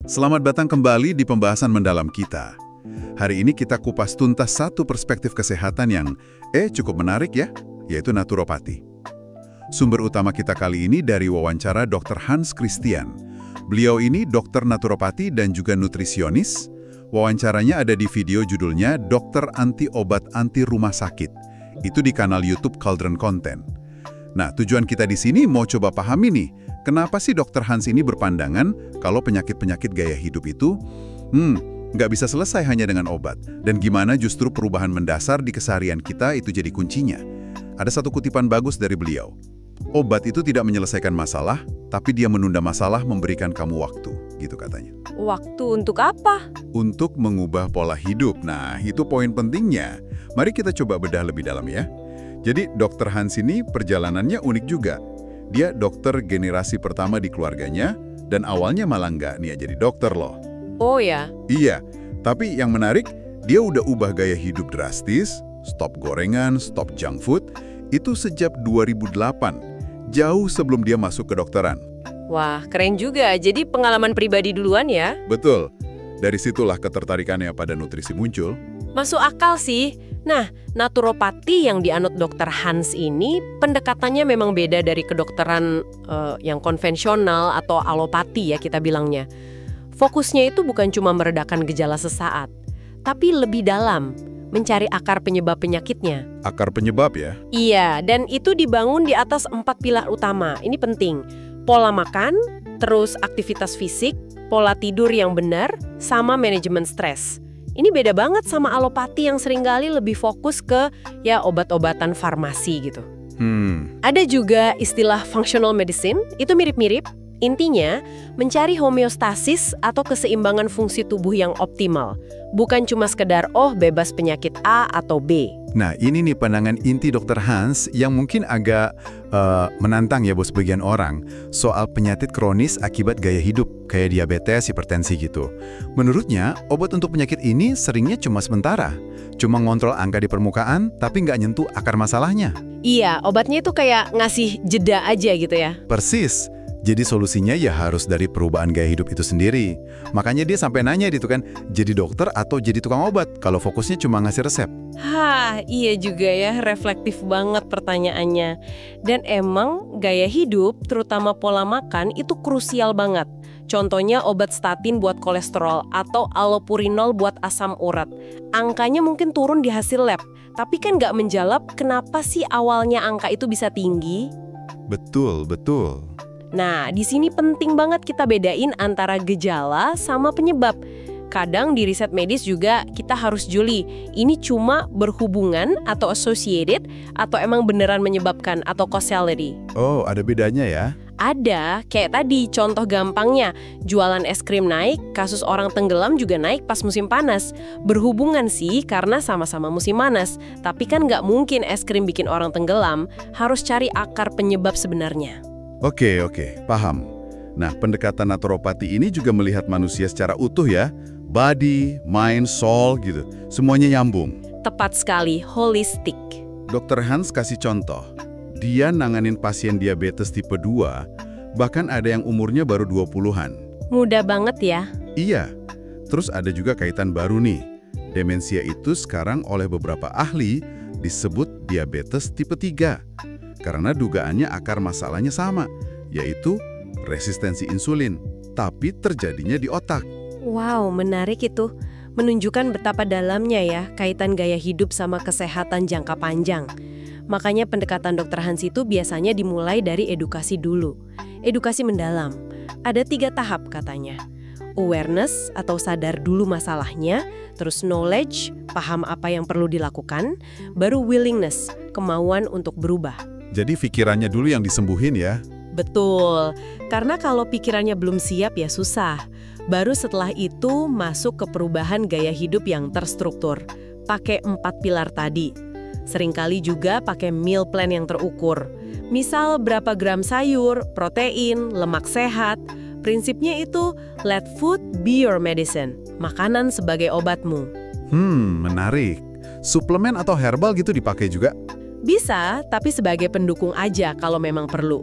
Selamat datang kembali di pembahasan mendalam kita. Hari ini kita kupas tuntas satu perspektif kesehatan yang cukup menarik ya, yaitu naturopati. Sumber utama kita kali ini dari wawancara Dr. Hans Christian. Beliau ini dokter naturopati dan juga nutrisionis. Wawancaranya ada di video judulnya Dokter Anti Obat Anti Rumah Sakit. Itu di kanal YouTube Cauldron Content. Nah, tujuan kita di sini mau coba pahami nih, kenapa sih Dr. Hans ini berpandangan kalau penyakit-penyakit gaya hidup itu nggak bisa selesai hanya dengan obat, dan gimana justru perubahan mendasar di keseharian kita itu jadi kuncinya. Ada satu kutipan bagus dari beliau. Obat itu tidak menyelesaikan masalah, tapi dia menunda masalah memberikan kamu waktu, gitu katanya. Waktu untuk apa? Untuk mengubah pola hidup. Nah, itu poin pentingnya. Mari kita coba bedah lebih dalam ya. Jadi, Dr. Hans ini perjalanannya unik juga. Dia dokter generasi pertama di keluarganya, dan awalnya malah nggak nih jadi dokter loh. Oh ya? Iya, tapi yang menarik, dia udah ubah gaya hidup drastis, stop gorengan, stop junk food, itu sejak 2008, jauh sebelum dia masuk ke dokteran. Wah, keren juga. Jadi pengalaman pribadi duluan ya? Betul. Dari situlah ketertarikannya pada nutrisi muncul. Masuk akal sih. Nah, naturopati yang dianut Dr. Hans ini pendekatannya memang beda dari kedokteran yang konvensional atau alopati ya kita bilangnya. Fokusnya itu bukan cuma meredakan gejala sesaat, tapi lebih dalam, mencari akar penyebab penyakitnya. Akar penyebab ya? Iya, dan itu dibangun di atas 4 pilar utama. Ini penting. Pola makan, terus aktivitas fisik, pola tidur yang benar, sama manajemen stres. Ini beda banget sama alopati yang seringkali lebih fokus ke ya obat-obatan farmasi gitu. Ada juga istilah functional medicine, itu mirip-mirip. Intinya, mencari homeostasis atau keseimbangan fungsi tubuh yang optimal. Bukan cuma sekedar, bebas penyakit A atau B. Nah, ini nih pandangan inti Dr. Hans yang mungkin agak menantang ya buat sebagian orang. Soal penyakit kronis akibat gaya hidup, kayak diabetes, hipertensi gitu. Menurutnya, obat untuk penyakit ini seringnya cuma sementara. Cuma ngontrol angka di permukaan, tapi nggak nyentuh akar masalahnya. Iya, obatnya itu kayak ngasih jeda aja gitu ya. Persis. Jadi solusinya ya harus dari perubahan gaya hidup itu sendiri. Makanya dia sampai nanya gitu kan, jadi dokter atau jadi tukang obat kalau fokusnya cuma ngasih resep. Iya juga ya, reflektif banget pertanyaannya. Dan emang gaya hidup, terutama pola makan, itu krusial banget. Contohnya obat statin buat kolesterol atau allopurinol buat asam urat. Angkanya mungkin turun di hasil lab, tapi kan nggak menjawab kenapa sih awalnya angka itu bisa tinggi. Betul. Nah, di sini penting banget kita bedain antara gejala sama penyebab. Kadang di riset medis juga kita harus jeli, ini cuma berhubungan atau associated atau emang beneran menyebabkan atau causality. Oh, ada bedanya ya? Ada, kayak tadi contoh gampangnya, jualan es krim naik, kasus orang tenggelam juga naik pas musim panas. Berhubungan sih karena sama-sama musim panas, tapi kan nggak mungkin es krim bikin orang tenggelam, harus cari akar penyebab sebenarnya. Oke, paham. Nah, pendekatan naturopati ini juga melihat manusia secara utuh ya. Body, mind, soul gitu. Semuanya nyambung. Tepat sekali, holistik. Dr. Hans kasih contoh. Dia nanganin pasien diabetes tipe 2, bahkan ada yang umurnya baru 20-an. Mudah banget ya. Iya. Terus ada juga kaitan baru nih. Demensia itu sekarang oleh beberapa ahli disebut diabetes tipe 3. Karena dugaannya akar masalahnya sama, yaitu resistensi insulin, tapi terjadinya di otak. Wow, menarik itu. Menunjukkan betapa dalamnya ya kaitan gaya hidup sama kesehatan jangka panjang. Makanya pendekatan Dr. Hans itu biasanya dimulai dari edukasi dulu. Edukasi mendalam. Ada 3 tahap katanya. Awareness atau sadar dulu masalahnya, terus knowledge, paham apa yang perlu dilakukan, baru willingness, kemauan untuk berubah. Jadi pikirannya dulu yang disembuhin ya? Betul, karena kalau pikirannya belum siap ya susah. Baru setelah itu masuk ke perubahan gaya hidup yang terstruktur. Pakai 4 pilar tadi. Seringkali juga pakai meal plan yang terukur. Misal berapa gram sayur, protein, lemak sehat. Prinsipnya itu let food be your medicine. Makanan sebagai obatmu. Menarik. Suplemen atau herbal gitu dipakai juga? Bisa, tapi sebagai pendukung aja kalau memang perlu.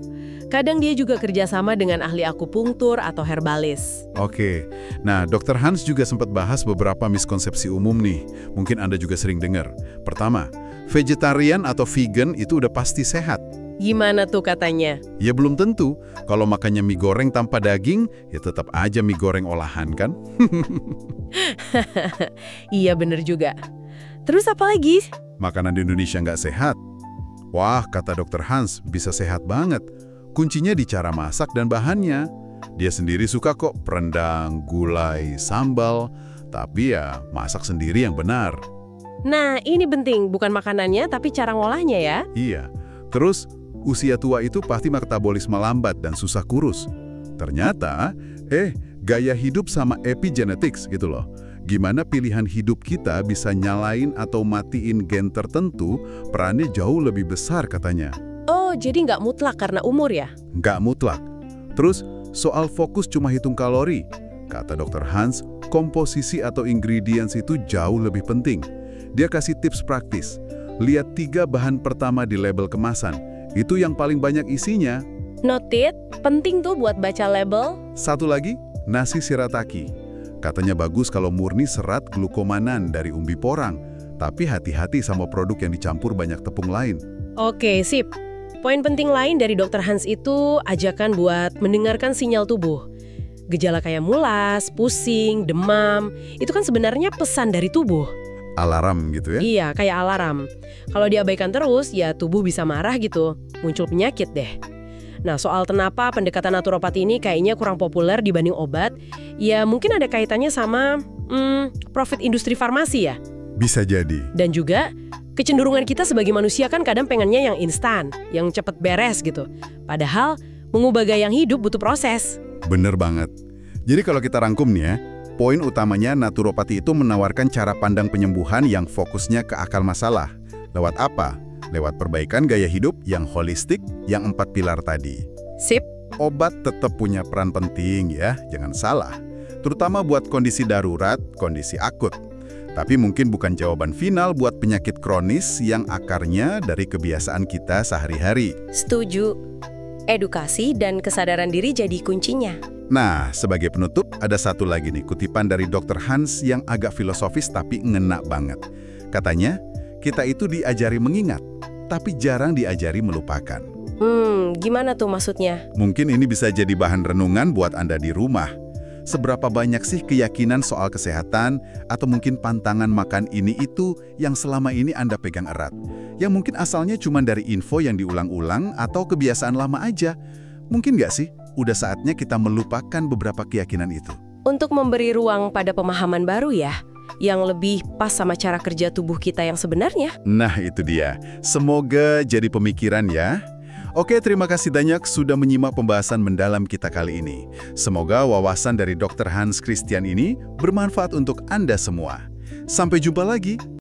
kadang dia juga kerjasama dengan ahli akupunktur atau herbalis. Oke, nah Dr. Hans juga sempat bahas beberapa miskonsepsi umum nih. Mungkin Anda juga sering dengar. Pertama, vegetarian atau vegan itu udah pasti sehat. Gimana tuh katanya? Ya belum tentu. Kalau makannya mie goreng tanpa daging, ya tetap aja mie goreng olahan kan? Iya bener juga. Terus apa lagi? Makanan di Indonesia nggak sehat. Wah, kata Dr. Hans, bisa sehat banget. Kuncinya di cara masak dan bahannya. Dia sendiri suka kok rendang, gulai, sambal. Tapi ya masak sendiri yang benar. Nah, ini penting. Bukan makanannya, tapi cara ngolahnya ya. Iya. Terus, usia tua itu pasti metabolisme lambat dan susah kurus. Ternyata, gaya hidup sama epigenetics gitu loh. Gimana pilihan hidup kita bisa nyalain atau matiin gen tertentu, perannya jauh lebih besar katanya. Oh, jadi nggak mutlak karena umur ya? Nggak mutlak. Terus, soal fokus cuma hitung kalori. Kata Dr. Hans, komposisi atau ingredients itu jauh lebih penting. Dia kasih tips praktis. Lihat 3 bahan pertama di label kemasan. Itu yang paling banyak isinya. Noted, penting tuh buat baca label. Satu lagi, nasi shirataki. Katanya bagus kalau murni serat glukomanan dari umbi porang. Tapi hati-hati sama produk yang dicampur banyak tepung lain. Oke, sip. Poin penting lain dari Dr. Hans itu ajakan buat mendengarkan sinyal tubuh. Gejala kayak mulas, pusing, demam, itu kan sebenarnya pesan dari tubuh. Alarm gitu ya? Iya, kayak alarm. Kalau diabaikan terus, ya tubuh bisa marah gitu. Muncul penyakit deh. Nah, soal kenapa pendekatan naturopati ini kayaknya kurang populer dibanding obat, ya mungkin ada kaitannya sama profit industri farmasi ya. Bisa jadi. Dan juga kecenderungan kita sebagai manusia kan kadang pengennya yang instan, yang cepet beres gitu. Padahal mengubah gaya hidup butuh proses. Bener banget. Jadi kalau kita rangkum nih ya, poin utamanya naturopati itu menawarkan cara pandang penyembuhan yang fokusnya ke akar masalah. Lewat apa? Lewat perbaikan gaya hidup yang holistik, yang 4 pilar tadi. Sip. Obat tetap punya peran penting ya, jangan salah. Terutama buat kondisi darurat, kondisi akut. Tapi mungkin bukan jawaban final buat penyakit kronis yang akarnya dari kebiasaan kita sehari-hari. Setuju. Edukasi dan kesadaran diri jadi kuncinya. Nah, sebagai penutup, ada satu lagi nih kutipan dari Dr. Hans yang agak filosofis tapi ngena banget. Katanya, kita itu diajari mengingat, tapi jarang diajari melupakan. Gimana tuh maksudnya? Mungkin ini bisa jadi bahan renungan buat Anda di rumah. Seberapa banyak sih keyakinan soal kesehatan atau mungkin pantangan makan ini itu yang selama ini Anda pegang erat? Yang mungkin asalnya cuma dari info yang diulang-ulang atau kebiasaan lama aja. Mungkin nggak sih, udah saatnya kita melupakan beberapa keyakinan itu? Untuk memberi ruang pada pemahaman baru ya, yang lebih pas sama cara kerja tubuh kita yang sebenarnya. Nah itu dia, semoga jadi pemikiran ya. Oke, terima kasih banyak sudah menyimak pembahasan mendalam kita kali ini. Semoga wawasan dari Dr. Hans Christian ini bermanfaat untuk Anda semua. Sampai jumpa lagi.